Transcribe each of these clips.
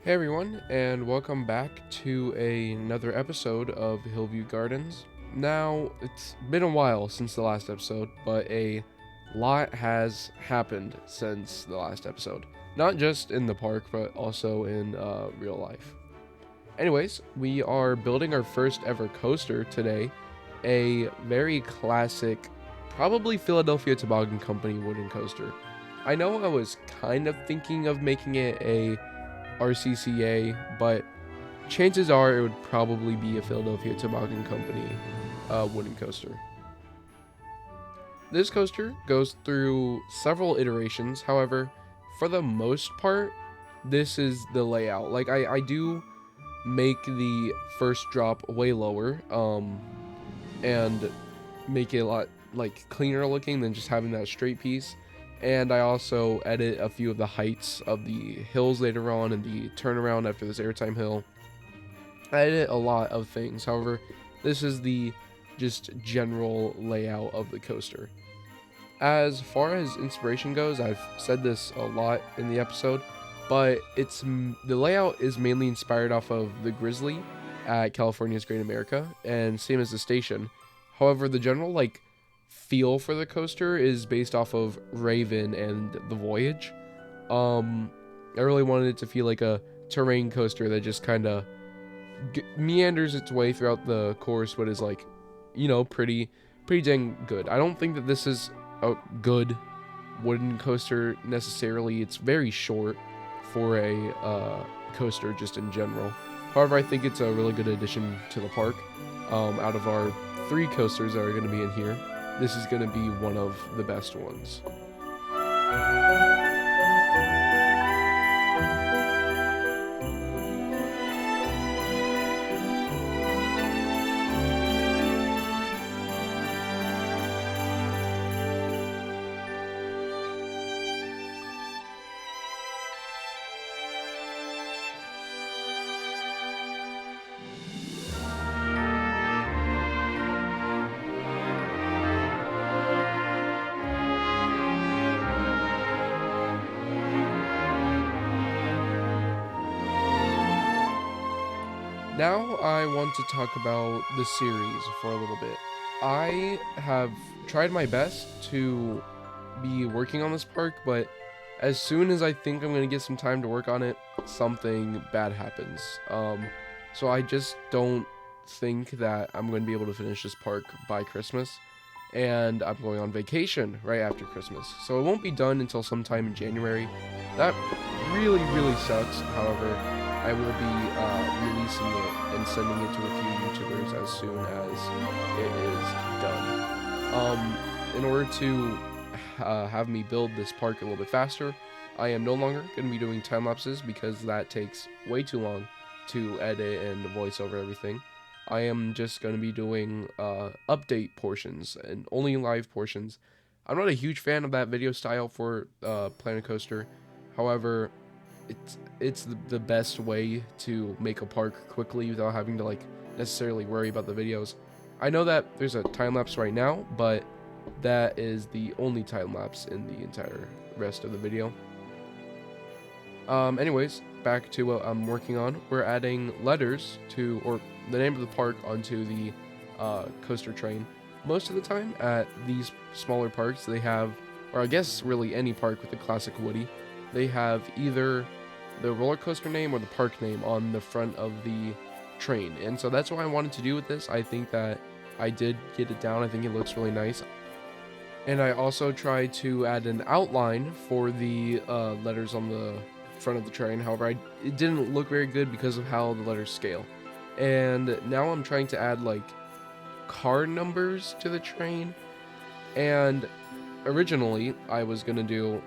Hey everyone, and welcome back to another episode of Hillview Gardens. Now, it's been a while since the last episode, but a lot has happened since the last episode. Not just in the park, but also in real life. Anyways, we are building our first ever coaster today, a very classic, probably Philadelphia Toboggan Company wooden coaster. I know I was kind of thinking of making it a RCCA, but chances are it would probably be a Philadelphia Toboggan Company wooden coaster. This coaster goes through several iterations, however, for the most part, this is the layout. Like, I do make the first drop way lower, and make it a lot, like, cleaner looking than just having that straight piece. And I also edit a few of the heights of the hills later on and the turnaround after this airtime hill. I edit a lot of things. However, this is the just general layout of the coaster. As far as inspiration goes, I've said this a lot in the episode, but the layout is mainly inspired off of the Grizzly at California's Great America, and same as the station. However, the general feel for the coaster is based off of Raven and the Voyage. I really wanted it to feel like a terrain coaster that just kind of meanders its way throughout the course, but is pretty dang good. I don't think that this is a good wooden coaster necessarily. It's very short for a coaster just in general. However, I think it's a really good addition to the park. Out of our 3 coasters that are going to be in here, this is going to be one of the best ones. Now I want to talk about the series for a little bit. I have tried my best to be working on this park, but as soon as I think I'm going to get some time to work on it, something bad happens. So I just don't think that I'm going to be able to finish this park by Christmas, and I'm going on vacation right after Christmas. So it won't be done until sometime in January. That really sucks. However, I will be releasing it and sending it to a few YouTubers as soon as it is done. In order to have me build this park a little bit faster, I am no longer going to be doing time lapses because that takes way too long to edit and voice over everything. I am just going to be doing update portions and only live portions. I'm not a huge fan of that video style for Planet Coaster. However, it's the best way to make a park quickly without having to necessarily worry about the videos. I know that there's a time lapse right now, but that is the only time lapse in the entire rest of the video. Anyways, back to what I'm working on. We're adding letters to, or the name of the park onto the coaster train. Most of the time at these smaller parks, they have, or I guess really any park with a classic Woody, they have either the roller coaster name or the park name on the front of the train. And so that's what I wanted to do with this. I think that I did get it down. I think it looks really nice. And I also tried to add an outline for the letters on the front of the train. However, it didn't look very good because of how the letters scale. And now I'm trying to add car numbers to the train. And originally I was going to do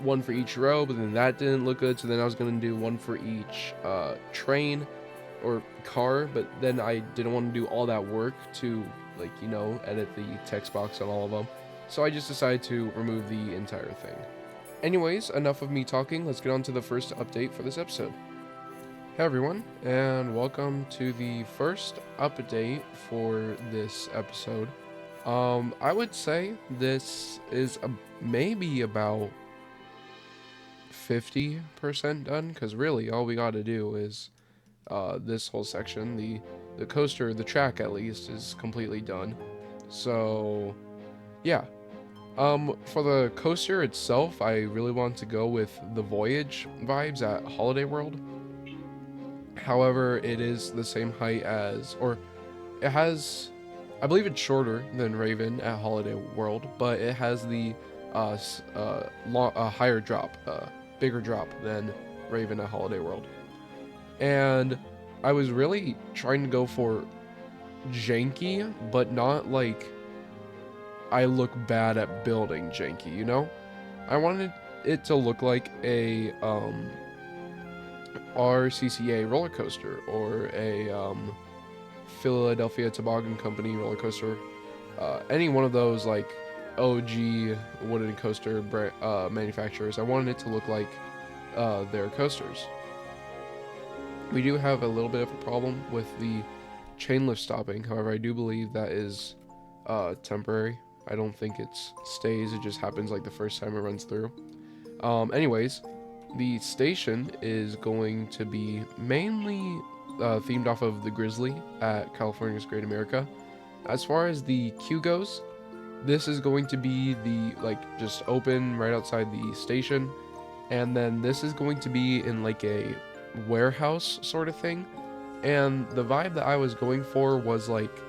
one for each row, but then that didn't look good, so then I was going to do one for each train or car, but then I didn't want to do all that work to edit the text box on all of them, so I just decided to remove the entire thing. Anyways, enough of me talking, let's get on to the first update for this episode. Hey everyone, and welcome to the first update for this episode. I would say this is maybe about 50% done, because really all we got to do is this whole section. The coaster, the track at least, is completely done. So yeah. For the coaster itself, I really want to go with the Voyage vibes at Holiday World. However, it is the same height as, or it has, I believe it's shorter than Raven at Holiday World, but it has the higher drop, bigger drop than Raven at Holiday World. And I was really trying to go for janky, but not like I look bad at building janky, you know? I wanted it to look like a RCCA roller coaster or a Philadelphia Toboggan Company roller coaster. Any one of those like OG wooden coaster manufacturers. I wanted it to look like their coasters. We do have a little bit of a problem with the chain lift stopping. However, I do believe that is temporary. I don't think it stays. It just happens like the first time it runs through. Anyways, the station is going to be mainly themed off of the Grizzly at California's Great America. As far as the queue goes, this is going to be the just open right outside the station, and then this is going to be in like a warehouse sort of thing. And the vibe that I was going for was like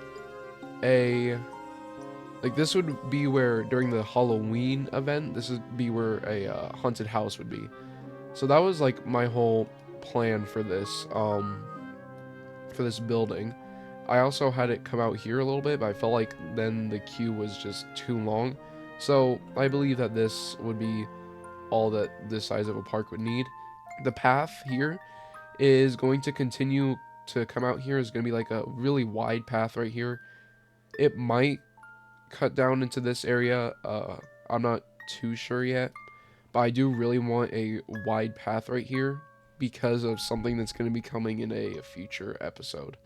this would be where during the Halloween event, this would be where a haunted house would be. So that was like my whole plan for this building. I also had it come out here a little bit, but I felt like then the queue was just too long. So I believe that this would be all that this size of a park would need. The path here is going to continue to come out here. Is going to be like a really wide path right here. It might cut down into this area. I'm not too sure yet, but I do really want a wide path right here because of something that's going to be coming in a future episode.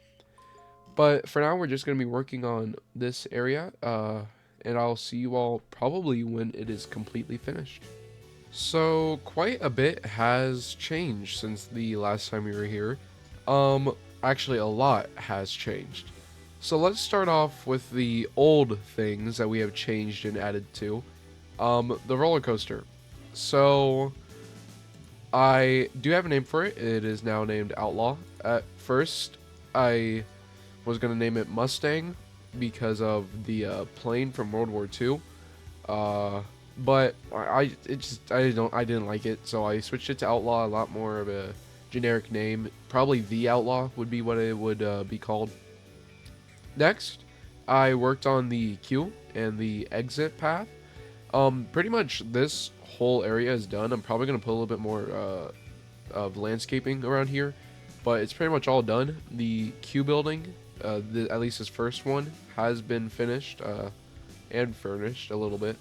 But for now, we're just going to be working on this area, and I'll see you all probably when it is completely finished. So quite a bit has changed since the last time we were here. Actually a lot has changed. So let's start off with the old things that we have changed and added to. The roller coaster. So I do have a name for it. It is now named Outlaw. At first, I was gonna name it Mustang because of the plane from World War II. But I didn't like it, so I switched it to Outlaw. A lot more of a generic name. Probably the Outlaw would be what it would be called. Next, I worked on the queue and the exit path. Pretty much this whole area is done. I'm probably gonna put a little bit more of landscaping around here, but it's pretty much all done. The queue building, at least this first one, has been finished and furnished a little bit.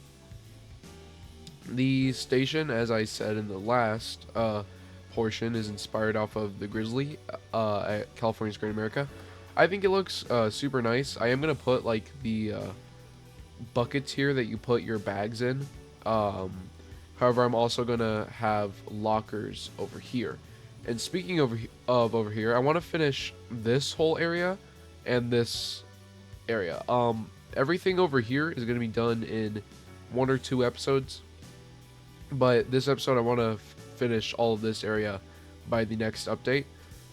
The station, as I said in the last portion, is inspired off of the Grizzly at California's Great America. I think it looks super nice. I am going to put like the buckets here that you put your bags in. However, I'm also going to have lockers over here. And speaking of over here, I want to finish this whole area and this area. Everything over here is going to be done in 1 or 2 episodes. But this episode, I want to finish all of this area by the next update.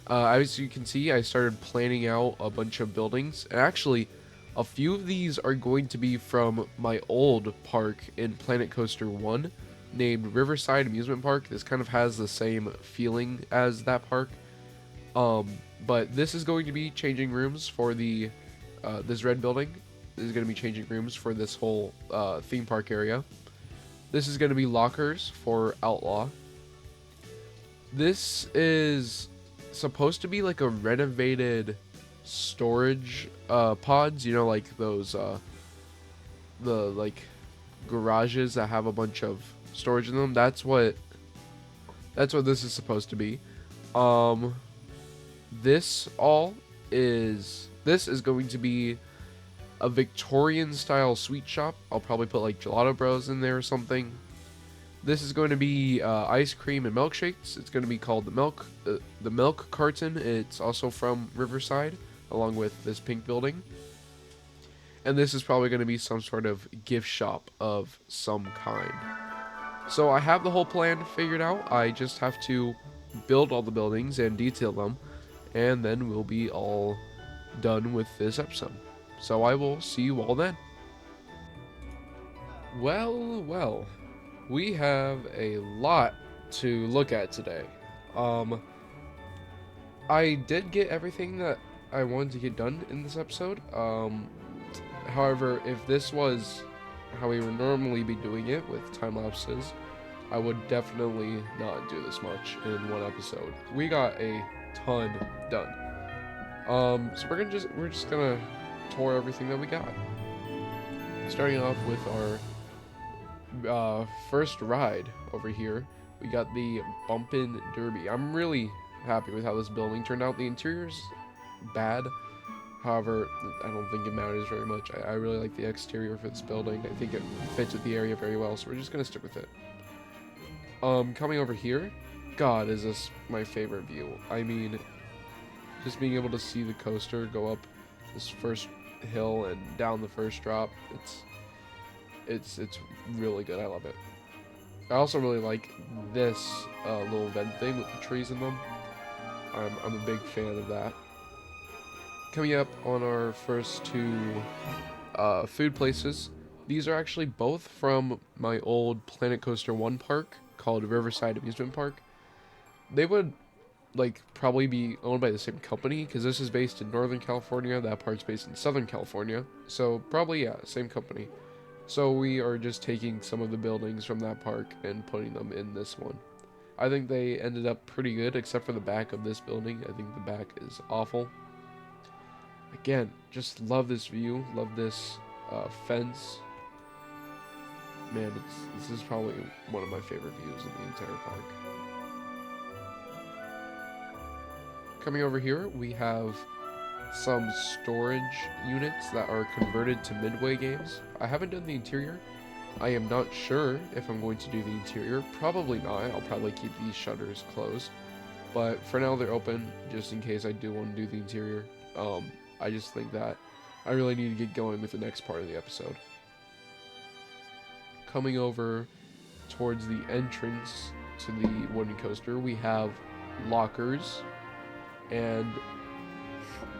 As you can see, I started planning out a bunch of buildings. And actually, a few of these are going to be from my old park in Planet Coaster 1, named Riverside Amusement Park. This kind of has the same feeling as that park. But this is going to be changing rooms for the this red building. This is going to be changing rooms for this whole theme park area. This is going to be lockers for Outlaw. This is supposed to be like a renovated storage pods, you know, like those the like garages that have a bunch of storage in them. That's what this is supposed to be. This is going to be a Victorian style sweet shop. I'll probably put like Gelato Bros in there or something. This is going to be ice cream and milkshakes. It's going to be called the Milk Carton. It's also from Riverside, along with this pink building. And this is probably going to be some sort of gift shop of some kind. So I have the whole plan figured out. I just have to build all the buildings and detail them, and then we'll be all done with this episode. So I will see you all then. Well, we have a lot to look at today. I did get everything that I wanted to get done in this episode. However, if this was how we would normally be doing it with time lapses, I would definitely not do this much in one episode. We got a ton done. So we're just gonna tour everything that we got. Starting off with our first ride over here, we got the Bumpin' Derby. I'm really happy with how this building turned out. The interior's bad. However, I don't think it matters very much. I really like the exterior for this building. I think it fits with the area very well, so we're just gonna stick with it. Coming over here, God, is this my favorite view. I mean, just being able to see the coaster go up this first hill and down the first drop, it's really good. I love it. I also really like this little vent thing with the trees in them. I'm a big fan of that. Coming up on our first two food places, these are actually both from my old Planet Coaster 1 park called Riverside Amusement Park. They would probably be owned by the same company, because this is based in Northern California, that part's based in Southern California, so probably, yeah, same company. So we are just taking some of the buildings from that park and putting them in this one. I think they ended up pretty good, except for the back of this building. I think the back is awful. Again, just love this view, love this fence. Man, this is probably one of my favorite views in the entire park. Coming over here, we have some storage units that are converted to Midway games. I haven't done the interior. I am not sure if I'm going to do the interior. Probably not. I'll probably keep these shutters closed. But for now, they're open, just in case I do want to do the interior. I just think that I really need to get going with the next part of the episode. Coming over towards the entrance to the wooden coaster, we have lockers. And,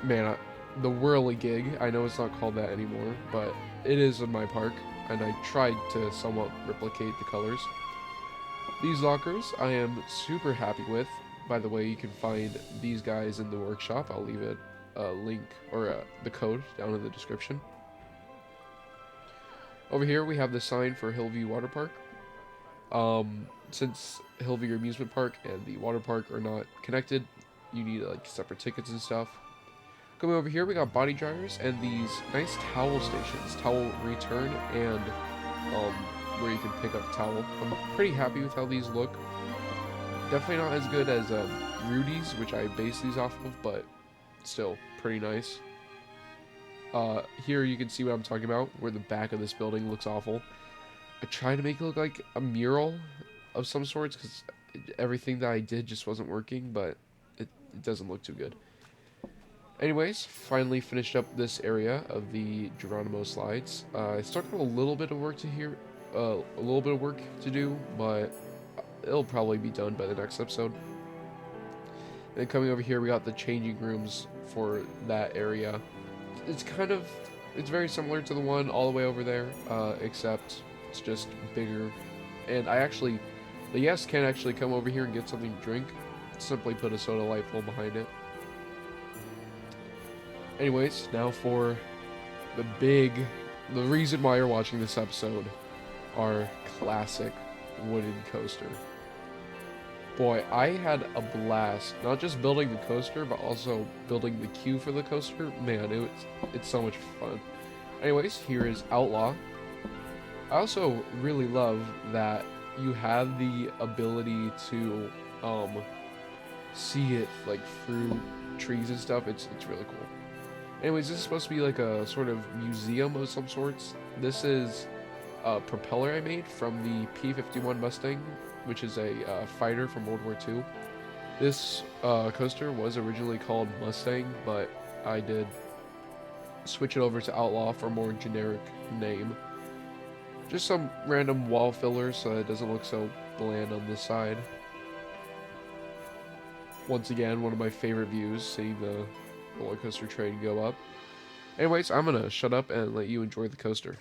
man, the whirligig, I know it's not called that anymore, but it is in my park, and I tried to somewhat replicate the colors. These lockers I am super happy with. By the way, you can find these guys in the workshop. I'll leave it a link, or the code down in the description. Over here we have the sign for Hillview Water Park. Since Hillview Amusement Park and the water park are not connected, you need separate tickets and stuff. Coming over here, we got body dryers and these nice towel stations, towel return, and where you can pick up a towel. I'm pretty happy with how these look. Definitely not as good as Rudy's, which I base these off of, but still pretty nice. Here you can see what I'm talking about, where the back of this building looks awful. I tried to make it look like a mural of some sorts, because everything that I did just wasn't working, but it doesn't look too good. Anyways, finally finished up this area of the Geronimo slides. I still got a little bit of work to do, but it'll probably be done by the next episode. And coming over here, we got the changing rooms for that area. It's very similar to the one all the way over there, except it's just bigger. And the guests can actually come over here and get something to drink. Simply put a soda light full behind it. Anyways, now for the reason why you're watching this episode, our classic wooden coaster. Boy, I had a blast, not just building the coaster, but also building the queue for the coaster. Man, it's so much fun. Anyways, here is Outlaw. I also really love that you have the ability to see it through trees and stuff. It's really cool. Anyways, this is supposed to be a sort of museum of some sorts. This is propeller I made from the P-51 Mustang, which is a fighter from World War II. This coaster was originally called Mustang, but I did switch it over to Outlaw for a more generic name. Just some random wall fillers so it doesn't look so bland on this side. Once again, one of my favorite views, seeing the roller coaster train go up. Anyways, I'm gonna shut up and let you enjoy the coaster.